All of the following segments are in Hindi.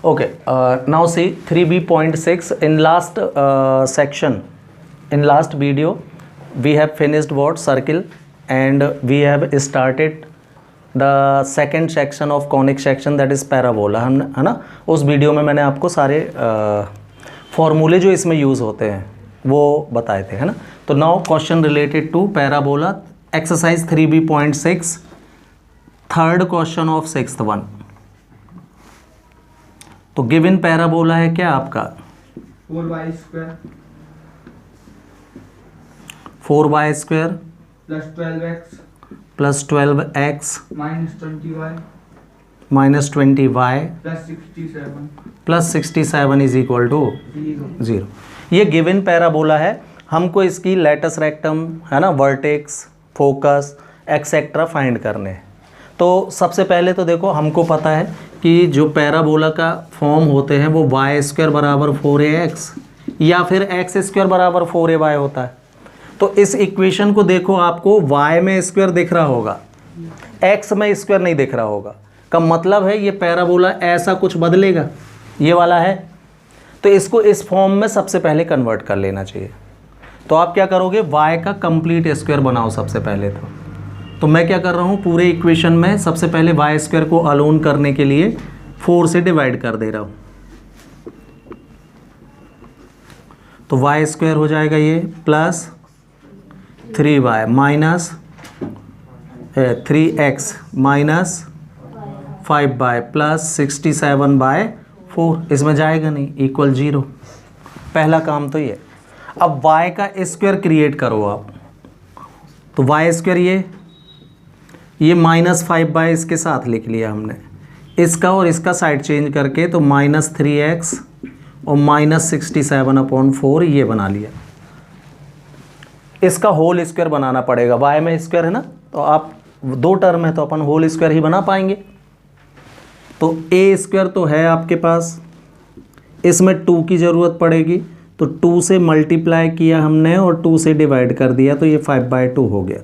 Okay, now see 3b.6 in last section, in last video we have finished what circle and we have started the second section of conic section, that is parabola. हमने है ना, उस वीडियो में मैंने आपको सारे फॉर्मूले जो इसमें यूज़ होते हैं वो बताए थे, है ना. तो now question related to parabola, exercise 3b.6, third question of sixth one. तो गिवन पैराबोला है क्या आपका 4y² plus 12x minus 20y plus 67 is equal to 0. ये गिवन पैराबोला है. हमको इसकी लेटस रेक्टम, है ना, वर्टेक्स, फोकस एक्सेट्रा फाइंड करने हैं. तो सबसे पहले तो देखो हमको पता है कि जो पैराबोला का फॉर्म होते हैं वो y² बराबर 4ax या फिर x² बराबर 4ay होता है. तो इस इक्वेशन को देखो, आपको y में स्क्वायर दिख रहा होगा, x में स्क्वायर नहीं दिख रहा होगा. का मतलब है ये पैराबोला ऐसा कुछ बदलेगा, ये वाला है. तो इसको इस फॉर्म में सबसे पहले कन्वर्ट कर लेना चाहिए. तो आप क्या करोगे, y का कंप्लीट स्क्वायर बनाओ सबसे पहले. तो मैं क्या कर रहा हूँ, पूरे इक्वेशन में सबसे पहले y² को अलोन करने के लिए 4 से डिवाइड कर दे रहा हूँ. तो y² हो जाएगा ये plus 3y minus 3x minus 5y plus 67/4. इसमें जाएगा नहीं, इक्वल 0. पहला काम तो ये. अब y का स्क्वायर क्रिएट करो आप. तो y² ये माइनस 5y इसके साथ लिख लिया हमने, इसका और इसका साइड चेंज करके. तो माइनस 3x और माइनस 67/4 ये बना लिया. इसका होल स्क्वायर बनाना पड़ेगा. y में स्क्वायर है ना, तो आप दो टर्म है तो अपन होल स्क्वायर ही बना पाएंगे. तो a² तो है आपके पास, इसमें 2 की ज़रूरत पड़ेगी. तो 2 से मल्टीप्लाई किया हमने और 2 से डिवाइड कर दिया, तो ये 5/2 हो गया.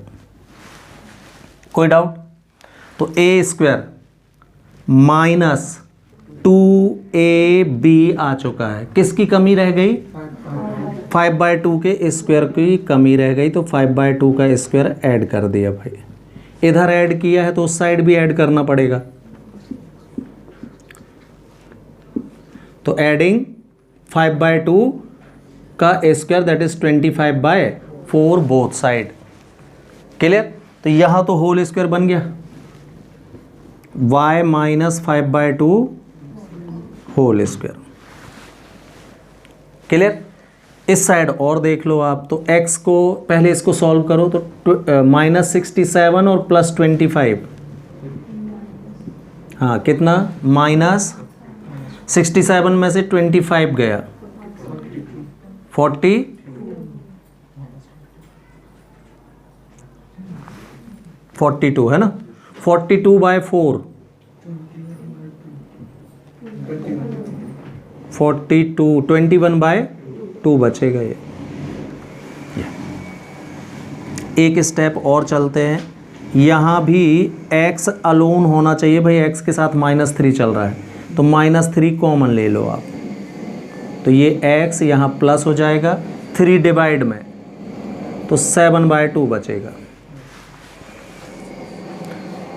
कोई डाउट? तो a² माइनस 2ab आ चुका है. किसकी कमी रह गई? 5/2 के स्क्वायर की कमी रह गई. तो 5/2 का स्क्वायर ऐड कर दिया भाई. इधर ऐड किया है तो उस साइड भी ऐड करना पड़ेगा. तो एडिंग 5/2 का square that is 25/4 both side. Clear? तो यहाँ तो होल स्क्वायर बन गया, y माइनस 5/2 होल स्क्वायर. क्लियर? इस साइड और देख लो आप. तो x को पहले इसको सॉल्व करो. तो माइनस 67 और प्लस 25, हाँ कितना, माइनस 67 में से 25 गया 42 है ना. 42/4 42 21/2 बचेगा ये. एक स्टेप और चलते हैं. यहाँ भी x अलोन होना चाहिए भाई. x के साथ -3 चल रहा है, तो -3 कॉमन ले लो आप. तो ये x यहाँ प्लस हो जाएगा 3 डिवाइड में, तो 7/2 बचेगा.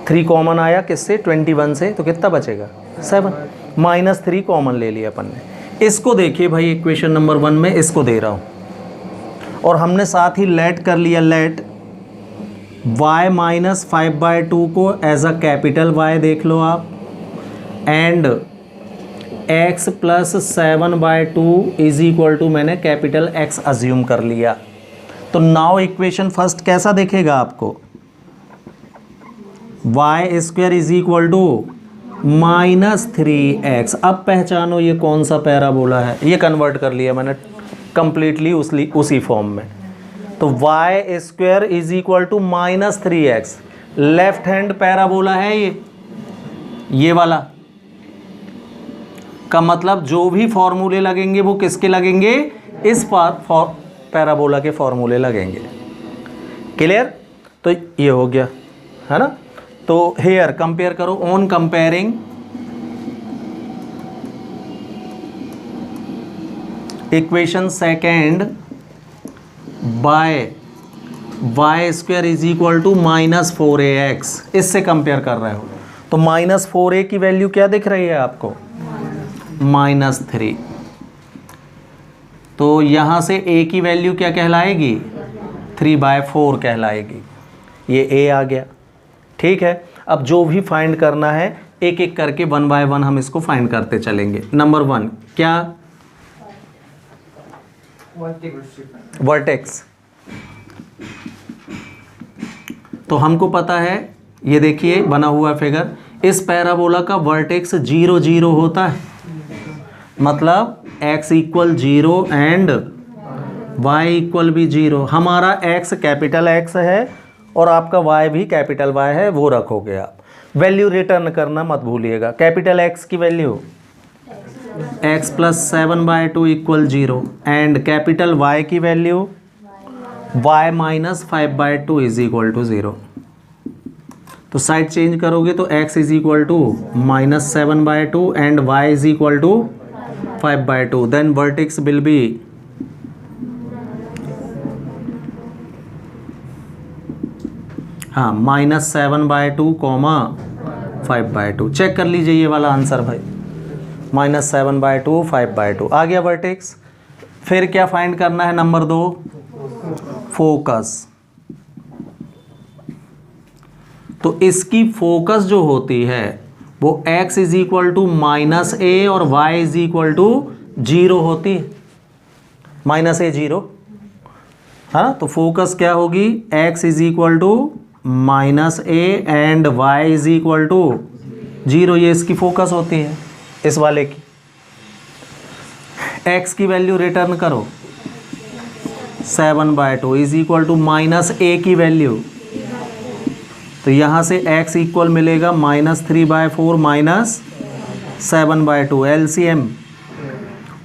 3 कॉमन आया किससे, 21 से, तो कितना बचेगा 7. -3 कॉमन ले लिया अपन ने. इसको देखिए भाई, इक्वेशन नंबर 1 में इसको दे रहा हूँ और हमने साथ ही लेट कर लिया. लेट y माइनस 5/2 को एज अ कैपिटल y देख लो आप, and x plus 7/2 is equal to मैंने कैपिटल X अज्यूम कर लिया. तो नाउ इक्वेशन फर्स्ट कैसा दिखेगा आपको, y² is equal to -3x. अब पहचानो ये कौन सा पैराबोला है. ये कन्वर्ट कर लिया मैंने कंप्लीटली उसी फॉर्म में. तो y² is equal to -3x. Left hand parabola है ये वाला. का मतलब जो भी फॉर्मूले लगेंगे वो किसके लगेंगे, इस पैराबोला के फॉर्मूले लगेंगे. क्लियर? तो ये हो गया, है ना. तो हेयर कंपेयर करो. On comparing equation second by y square is equal to -4ax, इससे कंपेयर कर रहे हो तो -4a की वैल्यू क्या दिख रही है आपको? -3। तो यहाँ से a की वैल्यू क्या कहलाएगी? 3/4 कहलाएगी। ये a आ गया। ठीक है, अब जो भी फाइंड करना है एक एक करके 1 बाय 1 हम इसको फाइंड करते चलेंगे। नंबर 1 क्या? वर्टेक्स। तो हमको पता है, ये देखिए बना हुआ फिगर, इस पैराबोला का वर्टेक्स 0 0 होता है, मतलब x equal 0 and y equal भी 0। हमारा x कैपिटल X है और आपका y भी कैपिटल Y है, वो रखोगे आप। वैल्यू रिटर्न करना मत भूलिएगा। कैपिटल X की value x + 7/2 equal 0 and capital Y की value y - 5/2 is equal to 0। तो साइड चेंज करोगे तो x is equal to -7/2 and y is equal to 5/2। Then vertex will be हाँ -7/2, 5/2। चेक कर लीजिए ये वाला आंसर भाई, -7/2, 5/2 आ गया वर्टेक्स। फिर क्या फाइंड करना है? Number 2 focus. तो इसकी फोकस जो होती है वो x is equal to -a और y इज इक्वल टू 0 होती है। -a 0, हाँ, तो फोकस क्या होगी? x is equal to -a and y is equal to 0। ये इसकी फोकस होती है, इस वाले की। x की वैल्यू रिटर्न करो, 7/2 इज इक्वल टू -a की वैल्यू, तो यहाँ से x इक्वल मिलेगा -3/4 -7/2। एलसीएम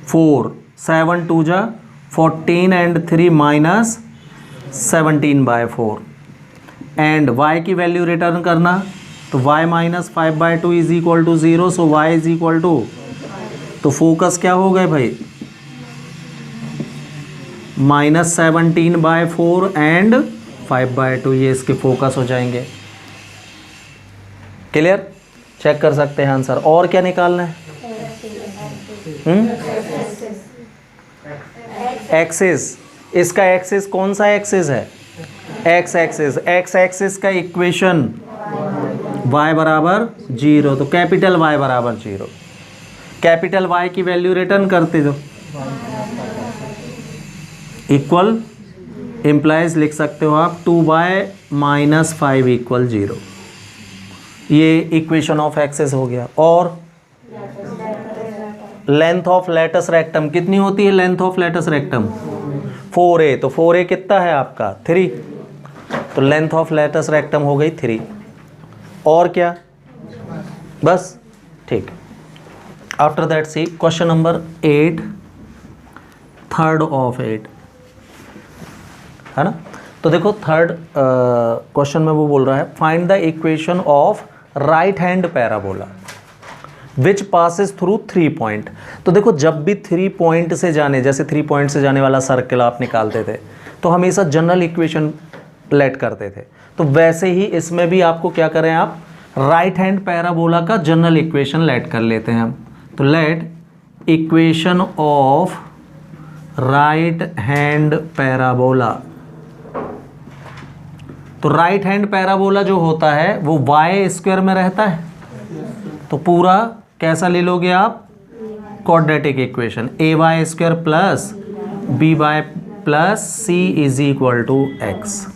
4, 7 2 जा 14 एंड 3 -17/4 एंड y की वैल्यू रिटर्न करना, तो y - 5/2 is equal to 0, so y is equal to, तो फोकस क्या हो गए भाई? -17/4 एंड 5/2, ये इसके फोकस हो जाएंगे। क्लियर? चेक कर सकते हैं आंसर। और क्या निकालना है? एक्सिस। इसका एक्सिस कौन सा एक्सिस है? X axis. एक्स एक्सिस का इक्वेशन y बराबर 0, तो कैपिटल Y बराबर 0। कैपिटल Y की वैल्यू रिटर्न करते दो, इक्वल इम्प्लाइज लिख सकते हो आप 2y - 5 इक्वल 0। ये इक्वेशन ऑफ एक्सिस हो गया। और लेंथ ऑफ लेटस रेक्टम कितनी होती है? Length of latus rectum 4a, तो 4a कितना है आपका? 3, तो लेंथ ऑफ लेटस रेक्टम हो गई 3। और क्या? बस, ठीक। After that see question number 8, third of 8, है ना। तो देखो थर्ड क्वेश्चन में वो बोल रहा है find the equation of right hand parabola which passes through 3 point. तो देखो जब भी 3 पॉइंट से जाने, जैसे 3 पॉइंट से जाने वाला सर्कल आप निकालते थे तो हमेशा जनरल इक्वेशन लेट करते थे, तो वैसे ही इसमें भी आपको क्या करें, आप राइट हैंड पैराबोला का जनरल इक्वेशन लेट कर लेते हैं हम। तो let equation of right hand parabola. तो राइट हैंड पैराबोला जो होता है वो y² में रहता है, तो पूरा कैसा ले लोगे आप? Quadratic equation ay² plus by plus c is equal to x।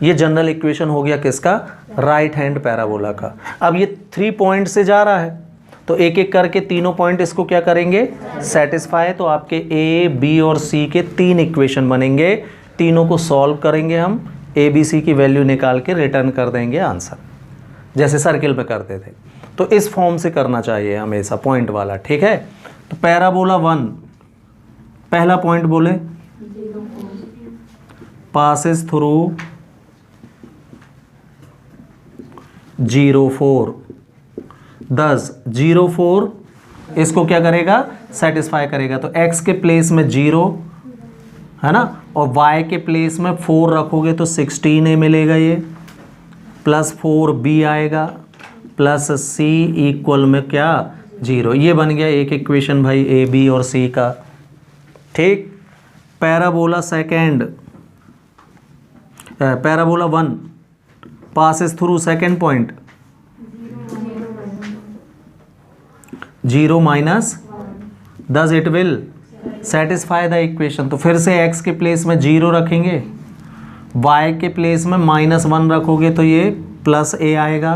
ये जनरल इक्वेशन हो गया किसका? राइट हैंड पैराबोला का। अब ये 3 पॉइंट से जा रहा है तो एक एक करके तीनों पॉइंट इसको क्या करेंगे? सेटिस्फाई। तो आपके a, b और c के 3 इक्वेशन बनेंगे, तीनों को सॉल्व करेंगे हम, a, b, c की वैल्यू निकाल के रिटर्न कर देंगे आंसर, जैसे सर्किल पे करते थे। तो इस फॉर्म से करना चाहिए हमेशा पॉइंट वाला, ठीक है। तो पैराबोला 1, पहला पॉइंट बोले पासिस थ्रू 0 4, 10 0 4 इसको क्या करेगा, सेटिस्फाई करेगा। तो x के प्लेस में 0 है ना, और y के प्लेस में 4 रखोगे तो 16a मिलेगा ये, प्लस 4b आएगा, प्लस c इक्वल में क्या 0। ये बन गया एक इक्वेशन भाई a b और c का। ठीक। Parabola second, parabola 1 passes through second point 0 minus, thus it will satisfy the equation। तो फिर से x के प्लेस में 0 रखेंगे, y के प्लेस में -1 रखोगे तो ये प्लस a आएगा,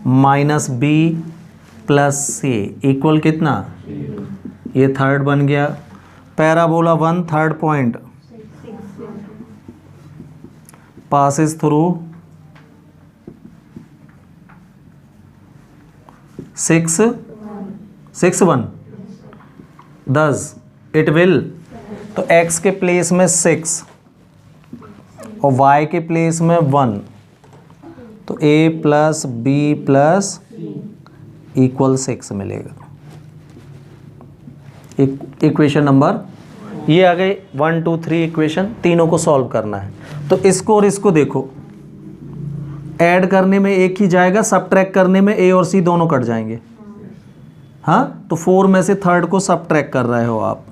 minus b plus c equal कितना, ये थर्ड बन गया। Parabola 1 third point passes through 6 1, thus it will, तो x के प्लेस में 6 और y के प्लेस में 1, तो a plus b plus equal 6 मिलेगा। इक्वेशन नंबर, ये आ गई 1 2 3 इक्वेशन, तीनों को सॉल्व करना है। तो इसको और इसको देखो, ऐड करने में एक ही जाएगा, सबट्रैक्ट करने में a और c दोनों कट जाएंगे। हाँ, तो 4 में से थर्ड को सबट्रैक्ट कर रहे हो आप,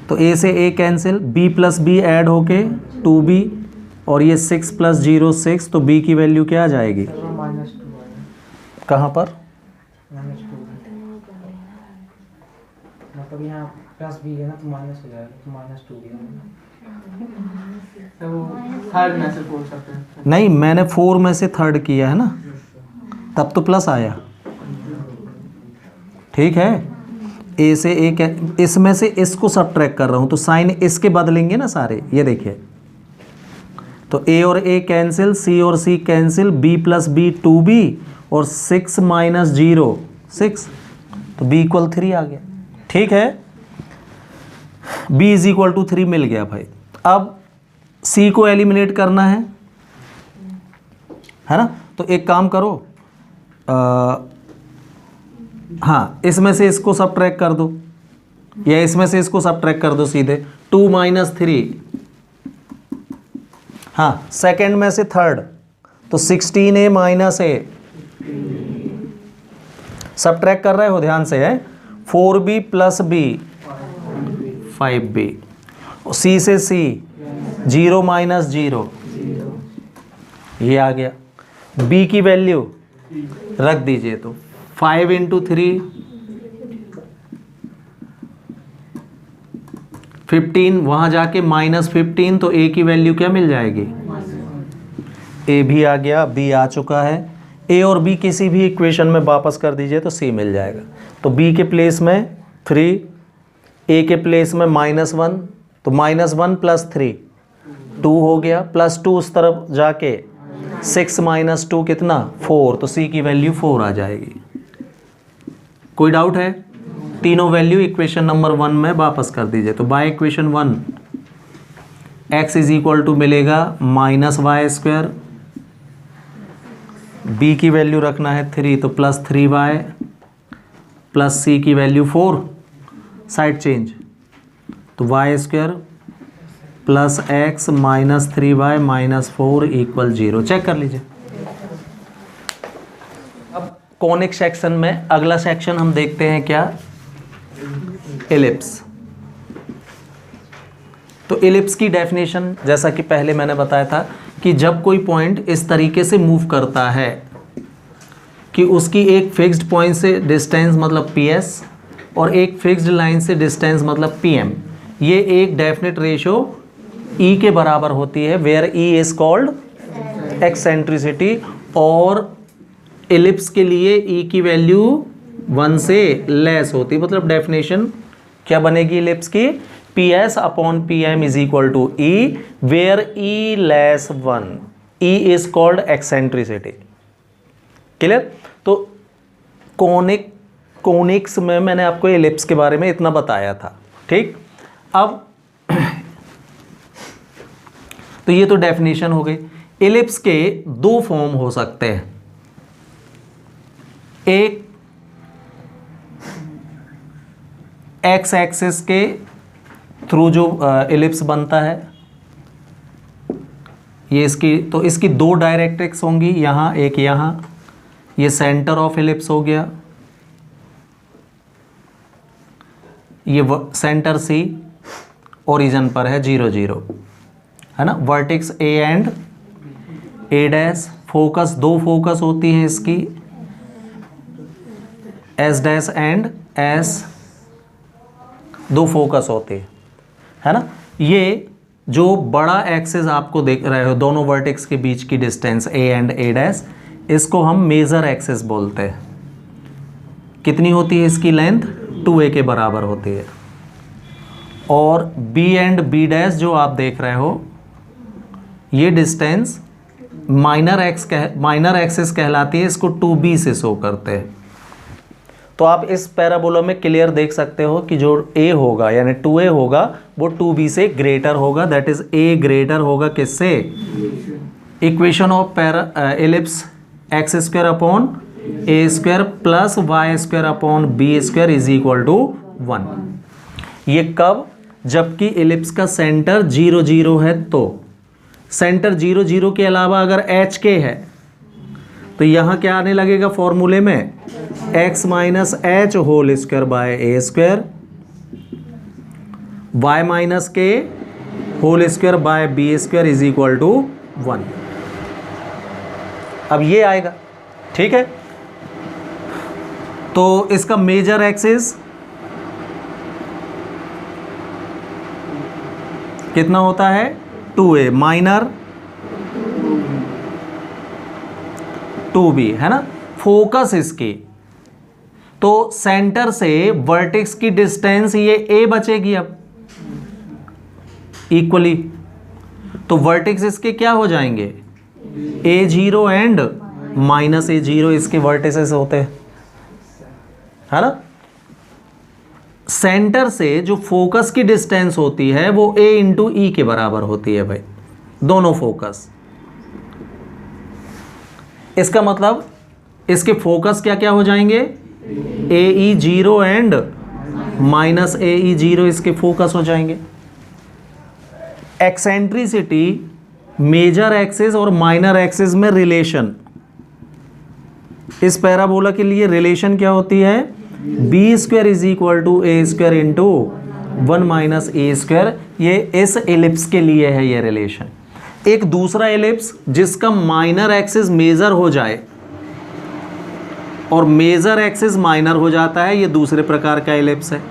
तो a से a cancel, b plus b add होके 2b, और ये 6 प्लस 0 6, तो b की वैल्यू क्या आ जाएगी, कहाँ पर, मतलब यहाँ प्लस b है ना, तो माइनस हो जाएगा, तो -2b तो थर्ड में से बोल सकते हैं। नहीं, मैंने 4 में से थर्ड किया है ना, तब तो प्लस आया। ठीक है, ए से ए, इसमें से इसको सबट्रैक्ट कर रहा हूँ, तो साइन इसके बदलेंगे ना सारे, ये देखिए, तो a और a कैंसिल, c और c cancel, b plus b 2b, और 6 माइनस 0 6, तो b इक्वल 3 आ गया। ठीक है, b इज इक्वल टू 3 मिल गया भाई। अब c को एलिमिनेट करना है ना, तो एक काम करो, हाँ, इसमें से इसको सबट्रैक्ट कर दो, या इसमें से इसको सबट्रैक्ट कर दो सीधे, 2 माइनस 3, हाँ, सेकेंड में से थर्ड, तो 16a माइनस a, सबट्रैक्ट कर रहे हो ध्यान से, है 4b plus b 5b, c से c 0 माइनस 0, ये आ गया। b की वैल्यू रख दीजिए, तो 5 इंटू 3 15, वहाँ जाके -15, तो a की वैल्यू क्या मिल जाएगी, a भी आ गया, b आ चुका है। a और b किसी भी इक्वेशन में वापस कर दीजिए तो c मिल जाएगा। तो b के प्लेस में 3, a के प्लेस में -1, तो -1 प्लस 3 2 हो गया, प्लस 2 उस तरफ जाके 6 माइनस 2 कितना 4, तो c की वैल्यू 4 आ जाएगी। कोई डाउट है? तीनों वैल्यू इक्वेशन नंबर 1 में वापस कर दीजिए। तो by equation 1 x is equal to मिलेगा -y², b की वैल्यू रखना है 3, तो प्लस 3y, प्लस c की वैल्यू 4, साइड चेंज, तो y² plus x minus 3y minus 4 equal 0। Check कर लीजिए। अब कॉनिक सेक्शन में अगला सेक्शन हम देखते हैं क्या, एलिप्स। तो एलिप्स की डेफिनेशन जैसा कि पहले मैंने बताया था कि जब कोई पॉइंट इस तरीके से मूव करता है कि उसकी एक फिक्स्ड पॉइंट से डिस्टेंस मतलब PS और एक फिक्स्ड लाइन से डिस्टेंस मतलब PM, ये एक डेफिनेट रेशो E के बराबर होती है, where E is called eccentricity, और एलिप्स के लिए E की वैल्यू 1 से लेस होती है। मतलब डेफिनेशन क्या बनेगी एलिप्स की, PS upon PM is equal to E, where E less 1, E is called eccentricity. Clear? तो कोनिक्स में मैंने आपको एलिप्स के बारे में इतना बताया था। ठीक, अब तो ये तो डेफिनेशन हो गई। एलिप्स के दो फॉर्म हो सकते हैं। एक एक्स एक्सिस के थ्रू जो एलिप्स बनता है, ये इसकी, तो इसकी दो डायरेक्ट्रिक्स होंगी, यहाँ एक यहाँ, ये सेंटर ऑफ एलिप्स हो गया, ये सेंटर सी, ओरिजिन पर है 0 0, है ना। Vertex A and A dash, focus दो फोकस होती है इसकी, एस डैश एंड एस, दो फोकस होते हैं, है ना। ये जो बड़ा एक्सिस आपको देख रहे हो, दोनों वर्टेक्स के बीच की distance A and A dash, इसको हम मेजर एक्सिस बोलते हैं। कितनी होती है इसकी लेंथ? 2a के बराबर होती है। और बी एंड बी डैश जो आप देख रहे हो, ये डिस्टेंस माइनर एक्सिस कहलाती है, इसको 2b से शो करते हैं। तो आप इस पैराबोला में क्लियर देख सकते हो कि जो a होगा यानी 2a होगा वो 2b से ग्रेटर होगा, दैट इज a ग्रेटर होगा किससे? Equation of ellipse x square upon a square plus y square upon b square is equal to 1। ये कब? जबकि एलिप्स का सेंटर 0 0 है, तो सेंटर 0 0 के अलावा अगर एच के है तो यहाँ क्या आने लगेगा फॉर्मूले में? x minus h whole square by a square, y minus k whole square by b square is equal to 1। अब ये आएगा, ठीक है। तो इसका मेजर एक्सिस कितना होता है? 2a, माइनर 2b, है ना। फोकस इसकी, तो सेंटर से वर्टेक्स की डिस्टेंस ये a बचेगी अब इक्वली, तो वर्टेक्स इसके क्या हो जाएंगे? a0 एंड माइनस a0 इसके वर्टेक्सेस होते हैं, है ना। सेंटर से जो फोकस की डिस्टेंस होती है वो a इंटू ई के बराबर होती है भाई, दोनों फोकस। इसका मतलब इसके फोकस क्या क्या हो जाएंगे? AE0 एंड माइनस AE0 इसके फोकस हो जाएंगे। एक्सेंट्रिसिटी मेजर एक्सिस और माइनर एक्सिस में रिलेशन, इस पैराबोला के लिए रिलेशन क्या होती है? B square is equal to a square into 1 minus a square. ये इस एलिप्स के लिए है ये रिलेशन। एक दूसरा एलिप्स जिसका माइनर एक्सिस मेजर हो जाए और मेजर एक्सिस माइनर हो जाता है, ये दूसरे प्रकार का एलिप्स है।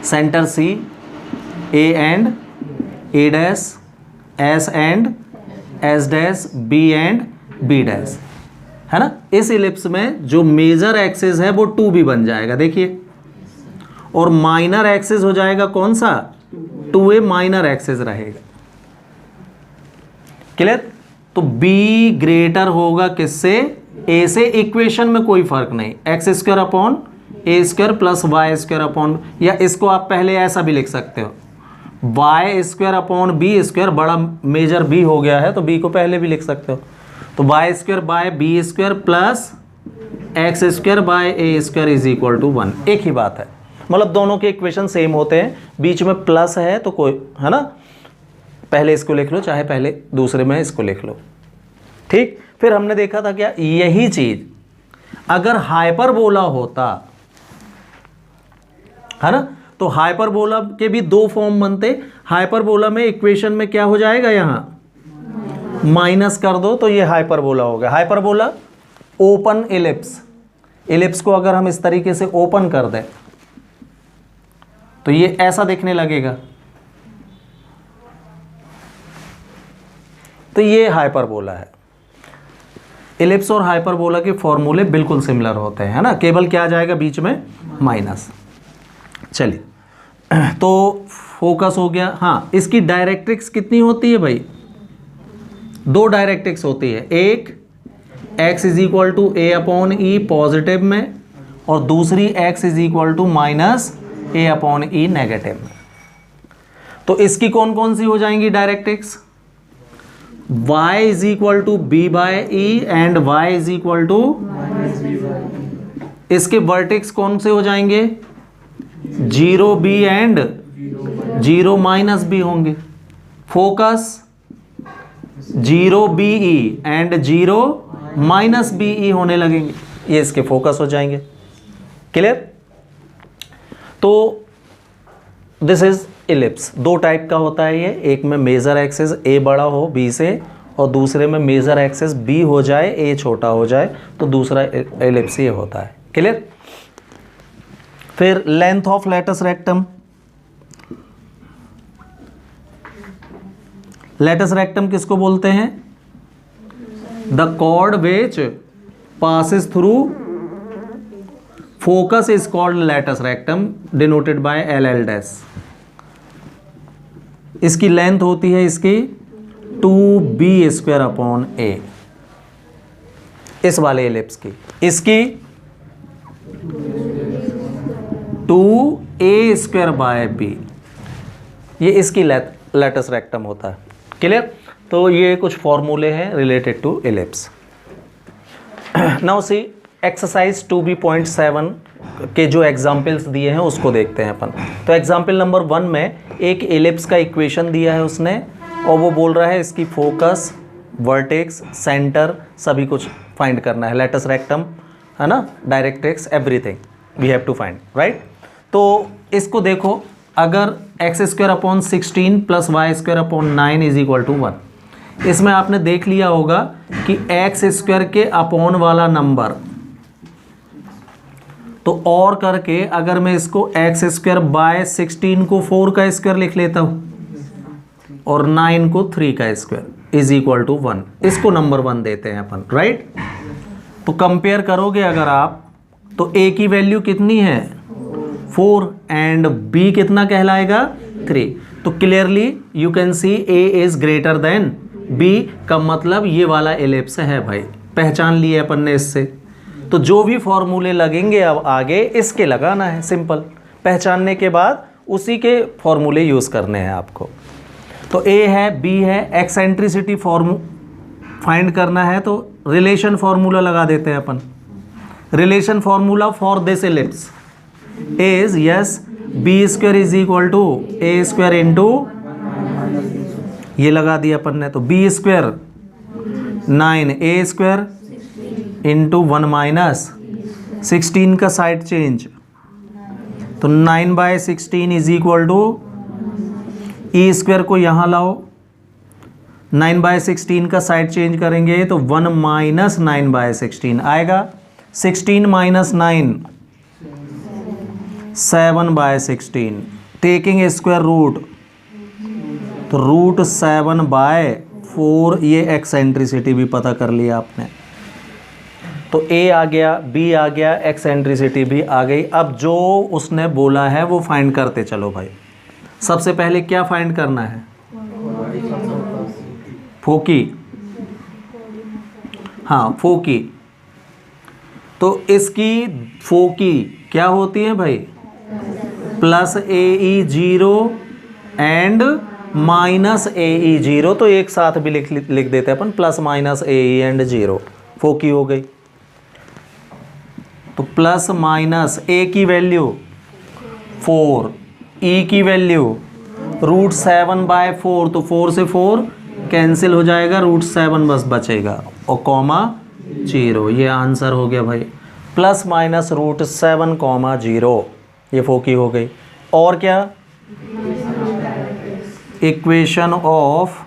Centre C, A and A dash, S and S dash, B and B dash, है ना। इस एलिप्स में जो मेजर एक्सिस है वो 2b बन जाएगा, देखिए, और माइनर एक्सिस हो जाएगा कौन सा? 2a माइनर एक्सिस रहेगा। क्लियर? तो b ग्रेटर होगा किससे? a से। इक्वेशन में कोई फर्क नहीं, x square upon a square plus y square upon, या इसको आप पहले ऐसा भी लिख सकते हो, y square upon b square, बड़ा मेजर b हो गया है तो b को पहले भी लिख सकते हो। तो y square by b square plus x square by a square is equal to 1, एक ही बात है। मतलब दोनों के इक्वेशन सेम होते हैं, बीच में प्लस है तो कोई, है ना, पहले इसको लिख लो, चाहे पहले दूसरे में इसको लिख लो, ठीक। फिर हमने देखा था क्या, यही चीज अगर हाइपरबोला होता, है ना, तो हाइपरबोला के भी दो फॉर्म बनते। हाइपरबोला में इक्वेशन में क्या हो जाएगा, यहां माइनस कर दो तो ये हाइपरबोला हो गया। हाइपरबोला ओपन एलिप्स, एलिप्स को अगर हम इस तरीके से ओपन कर दें तो ये ऐसा दिखने लगेगा, तो ये हाइपरबोला है। एलिप्स और हाइपरबोला के फॉर्मूले बिल्कुल सिमिलर होते हैं, है ना, केवल क्या आ जाएगा बीच में? माइनस। चलिए, तो फोकस हो गया। हाँ, इसकी डायरेक्ट्रिक्स कितनी होती है भाई? दो डायरेक्ट्रिक्स होती है, एक x is equal to a upon e positive में, और दूसरी x is equal to minus a upon e negative में। तो इसकी कौन कौन सी हो जाएंगी directrix? y is equal to b by e and y is equal to, इसके वर्टेक्स कौन से हो जाएंगे? 0b एंड 0 माइनस बी होंगे। Focus 0be and 0 minus b होने लगेंगे, ये इसके फोकस हो जाएंगे। क्लियर? तो दिस इज इलिप्स। दो टाइप का होता है ये, एक में मेजर एक्सिस ए बड़ा हो बी से और दूसरे में मेजर एक्सिस बी हो जाए ए छोटा हो जाए, तो दूसरा इलिप्स ये होता है। क्लियर? फिर length of latus rectum. Latus rectum किसको बोलते हैं? The chord which passes through focus is called latus rectum denoted by LL dash. इसकी लेंथ होती है इसकी 2b² अपॉन a, इस वाले एलिप्स की। इसकी 2a² बाय b, ये इसकी लेटस रेक्टम होता है। क्लियर? तो ये कुछ फॉर्मूले हैं related to ellipse. Now see exercise 2b.7 के जो एग्जाम्पल्स दिए हैं उसको देखते हैं अपन। तो एग्जाम्पल नंबर 1 में एक एलिप्स का इक्वेशन दिया है उसने, और वो बोल रहा है इसकी फोकस, वर्टेक्स, सेंटर सभी कुछ फाइंड करना है। लेटस रेक्टम है ना, directrix, everything we have to find, right? तो इसको देखो, अगर x² upon 16 plus y² upon 9 is equal to 1, इसमें आपने देख लिया होगा कि x² के अपॉन वाला नंबर, तो और करके अगर मैं इसको x² बाय 16 को 4 का स्क्वायर लिख लेता हूं और 9 को 3 का स्क्वायर इज इक्वल टू 1, इसको नंबर 1 देते हैं अपन, राइट? तो कंपेयर करोगे अगर आप, तो a की वैल्यू कितनी है? 4 एंड b कितना कहलाएगा? 3। तो clearly you can see a is greater than b का मतलब ये वाला एलिप्स है भाई। पहचान लिए अपन ने इससे। तो जो भी फॉर्मूले लगेंगे अब आगे इसके लगाना है, सिंपल। पहचानने के बाद उसी के फॉर्मूले यूज़ करने हैं आपको। तो a है, b है, एक्सेंट्रिसिटी फाइंड करना है, तो रिलेशन फार्मूला लगा देते हैं अपन। Relation formula for this ellipse is yes b² is equal to a² into, ये लगा दिया अपन ने, तो b² 9a² इंटू 1 माइनस 16 का साइड चेंज, तो 9/16 इज इक्वल टू e² को यहाँ लाओ, 9/16 का साइड चेंज करेंगे तो 1 माइनस 9/16 आएगा। 16 माइनस 9 7/16, टेकिंग स्क्वायर रूट, तो रूट 7/4, ये एक्सेंट्रिसिटी भी पता कर लिया आपने। तो a आ गया, b आ गया, एक्सेंट्रिसिटी भी आ गई। अब जो उसने बोला है वो फाइंड करते चलो भाई। सबसे पहले क्या फाइंड करना है? फोकी, हाँ फोकी। तो इसकी फोकी क्या होती है भाई? Plus AE0 and minus AE0, तो एक साथ भी लिख देते हैं अपन, प्लस माइनस AE एंड 0, फोकी हो गई। तो प्लस माइनस a की वैल्यू 4, e की वैल्यू रूट 7/4, तो 4 से 4 कैंसिल हो जाएगा, रूट 7 बस बचेगा, और कॉमा 0, ये आंसर हो गया भाई। प्लस माइनस रूट 7 कॉमा 0, ये फोकी हो गई। और क्या? Equation of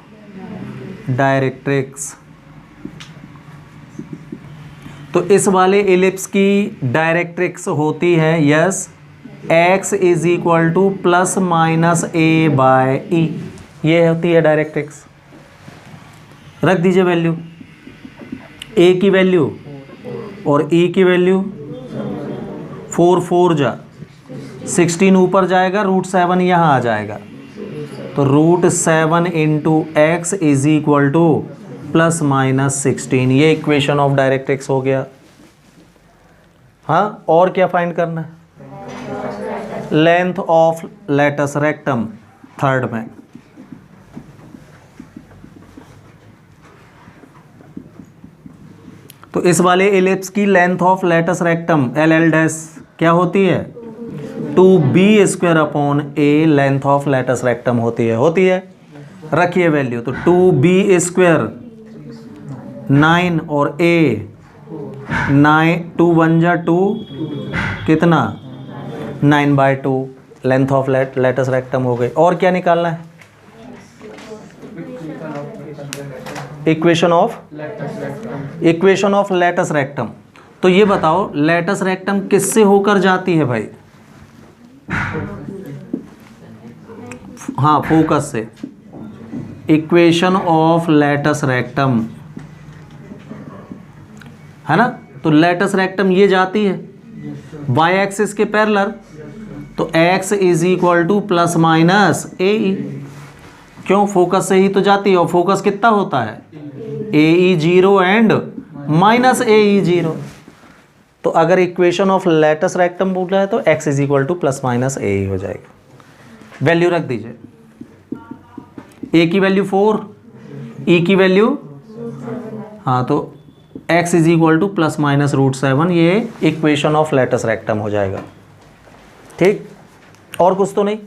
directrix. तो इस वाले एलिप्स की डायरेक्ट्रिक्स होती है yes x is equal to plus minus a/e, ये होती है डायरेक्ट्रिक्स। रख दीजिए वैल्यू, a की वैल्यू और e की वैल्यू, 4 4 जा 16 ऊपर जाएगा, रूट 7 यहाँ आ जाएगा, तो root 7 into x is equal to plus minus 16, ये इक्वेशन ऑफ डायरेक्ट्रिक्स हो गया। हाँ, और क्या फाइंड करना है? Length of latus rectum, third में। तो इस वाले एलिप्स की length of latus rectum L L dash क्या होती है 2b square upon a length of latus rectum होती है। रखिए वैल्यू, तो 2b स्क्वायर 9 और a 9 2 1 जा 2 कितना 9/2 लेंथ ऑफ लेटस रेक्टम हो गई। और क्या निकालना है इक्वेशन ऑफ लेटस रेक्टम। तो ये बताओ लेटस रेक्टम किससे होकर जाती है भाई? हाँ फोकस से। इक्वेशन ऑफ लेटस रेक्टम है ना। तो लेटस रेक्टम ये जाती है y एक्सिस के पैरेलल, तो x is equal to plus minus a e. क्यों? फोकस से ही तो जाती है, और फोकस कितना होता है ए ई 0 एंड माइनस ए ई 0। तो अगर इक्वेशन ऑफ लेटस रेक्टम बोला है तो x is equal to plus minus a e हो जाएगा। वैल्यू रख दीजिए, a की वैल्यू 4, e की वैल्यू, हाँ तो x is equal to plus minus √7, ये इक्वेशन ऑफ लेटस रेक्टम हो जाएगा। ठीक, और कुछ तो नहीं।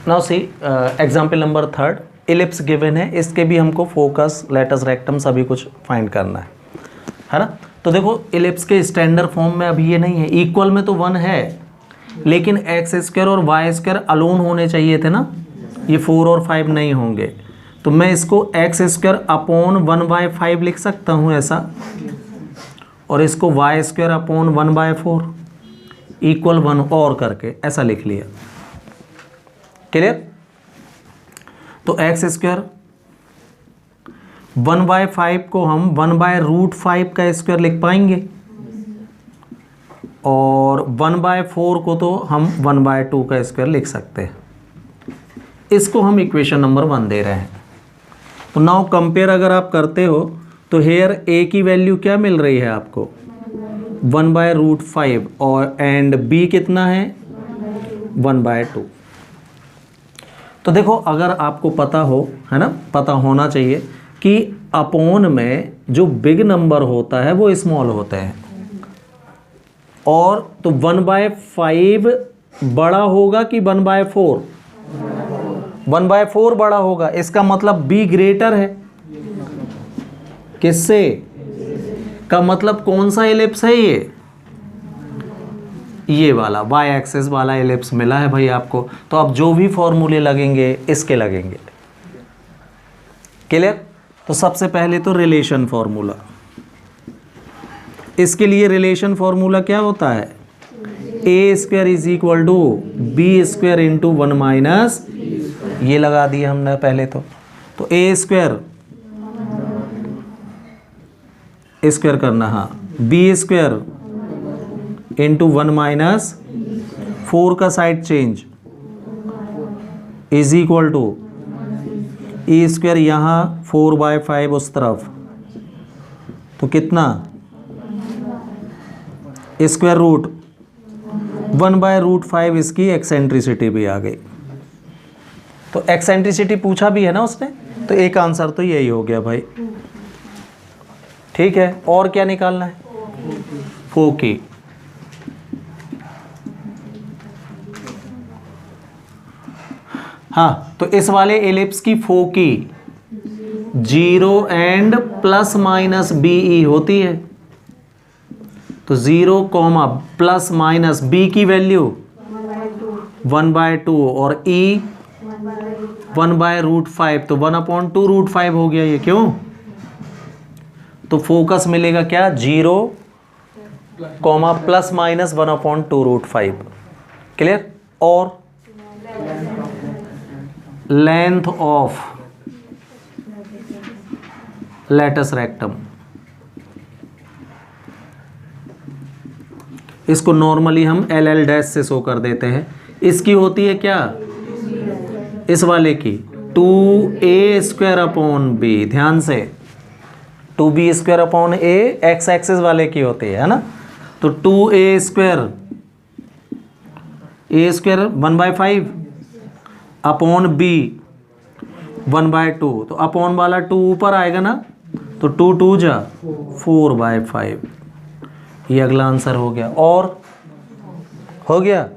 Now see example number 3, ellipse given है, इसके भी हमको फोकस लेटस रेक्टम सभी कुछ फाइंड करना है ना। तो देखो इलिप्स के स्टैंडर्ड फॉर्म में अभी ये नहीं है, इक्वल में तो 1 है, लेकिन एक्स स्क्वायर और वाई स्क्वायर अलोन होने चाहिए थे ना, ये 4 और 5 नहीं होंगे। तो मैं इसको एक्स स्क्वायर अपॉन 1/5 लिख सकता हूँ ऐसा, और इसको वाई स्क्वायर अपॉन 1/4 इक्वल 1 और करके ऐसा लिख लिया। क्लियर? तो एक्स स्क्वायर 1/5 को हम 1/√5 का स्क्वायर लिख पाएंगे, और 1/4 को तो हम 1/2 का स्क्वायर लिख सकते हैं। इसको हम इक्वेशन नंबर 1 दे रहे हैं। तो नाउ कंपेयर अगर आप करते हो तो हेयर a की वैल्यू क्या मिल रही है आपको 1/√5, और एंड b कितना है 1/2। तो देखो अगर आपको पता हो, है ना, पता होना चाहिए कि अपॉन में जो बिग नंबर होता है वो स्मॉल होते हैं, और तो 1/5 बड़ा होगा कि 1/4? 1/4 बड़ा होगा। इसका मतलब b ग्रेटर है किससे? का मतलब कौन सा एलिप्स है ये वाला y एक्सिस वाला एलिप्स मिला है भाई आपको। तो अब जो भी फॉर्मूले लगेंगे इसके लगेंगे। क्लियर? तो सबसे पहले तो रिलेशन फॉर्मूला, इसके लिए रिलेशन फॉर्मूला क्या होता है a square is equal to b square into 1 minus, ये लगा दिया हमने पहले। तो a स्क्वायर करना, हाँ बी स्क्वायर इंटू 1 माइनस 4 का side change is equal to a square, यहाँ 4/5 उस तरफ, तो कितना स्क्वायर रूट 1/√5। इसकी एक्सेंट्रिसिटी भी आ गई। तो एक्सेंट्रिसिटी पूछा भी है ना उसने, तो एक आंसर तो यही हो गया भाई। ठीक है, और क्या निकालना है? फोकी। हाँ, तो इस वाले एलिप्स की फोकी 0 एंड प्लस माइनस BE होती है। तो 0, प्लस माइनस B की वैल्यू 1/2 और E 1/√5, तो 1/2√5 हो गया ये। क्यों? तो फोकस मिलेगा क्या 0, प्लस माइनस 1/2√5। क्लियर? और लेंथ ऑफ लेटस रेक्टम, इसको नॉर्मली हम LL डैश से शो कर देते हैं। इसकी होती है क्या इस वाले की 2a स्क्वायर अपॉन b। ध्यान से 2b square upon a x axis वाले की होती है ना। तो 2a स्क्वायर 1/5 अपॉन बी 1/2, तो अपॉन वाला 2 ऊपर आएगा ना, तो 2 2 जा 4/5, ये अगला आंसर हो गया। और हो गया।